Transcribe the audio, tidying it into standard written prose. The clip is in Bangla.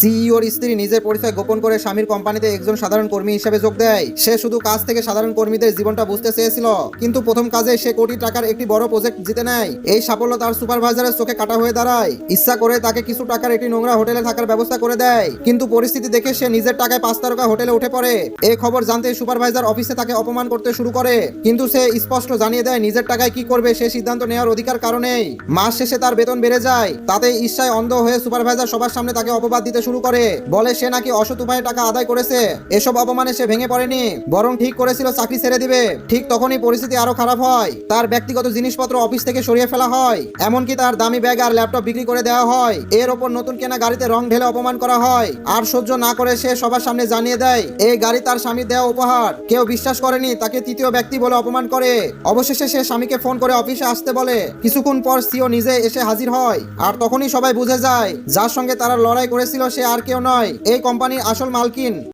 সিইওর স্ত্রী নিজের পরিচয় গোপন করে স্বামীর কোম্পানিতে একজন সাধারণ কর্মী হিসেবে যোগ দেয়। সে শুধু কাজ থেকে সাধারণ কর্মীদের জীবনটা বুঝতে চেয়েছিল, কিন্তু প্রথম কাজে সে কোটি টাকার একটি বড় প্রজেক্ট জিতে নেয়। এই সাফল্য তার সুপারভাইজারের চোখে কাটা হয়ে দাঁড়ায়। ইচ্ছা করে তাকে কিছু টাকার একটি নোংরা হোটেলে থাকার ব্যবস্থা করে দেয়, কিন্তু পরিস্থিতি দেখে সে নিজের টাকায় 5 তারকা হোটেলে উঠে পড়ে। এই খবর জানতে সুপারভাইজার অফিসে তাকে অপমান করতে শুরু করে, কিন্তু সে স্পষ্ট জানিয়ে দেয় নিজের টাকায় কি করবে সে সিদ্ধান্ত নেওয়ার অধিকার কারণেই। মাস শেষে তার বেতন বেড়ে যায়। তাতে ঈর্ষায় অন্ধ হয়ে সুপারভাইজার সবার সামনে তাকে অপবাদ দিতে শুরু করে, বলে সে নাকি অসৎ উপায়ে টাকা আদায় করেছে। এসব অপমানে সে ভেঙে পড়েনি, বরং ঠিক করেছিল চাকরি ছেড়ে দিবে। ঠিক তখনই পরিস্থিতি আরো খারাপ হয়। তার ব্যক্তিগত জিনিসপত্র অফিস থেকে সরিয়ে ফেলা হয়, এমনকি তার দামি ব্যাগ আর ল্যাপটপ বিক্রি করে দেওয়া হয়। এর ওপর নতুন কেনা গাড়িতে রং ঢেলে অপমান করা হয়। আর সহ্য না করে সে সবার সামনে জানিয়ে দেয় এই গাড়ি তার স্বামীর দেওয়া উপহার। কেউ বিশ্বাস করেনি, তাকে তৃতীয় ব্যক্তি বলে অপমান করে। অবশেষে সে স্বামীকে ফোন করে অফিসে আসতে বলে। কিছুক্ষণ পর সিও নিজে এসে হাজির হয়, আর তখনই সবাই বুঝে যায় যার সঙ্গে তারা লড়াই করেছিল সে আর কেউ নয়, এই কোম্পানির আসল মালকিন।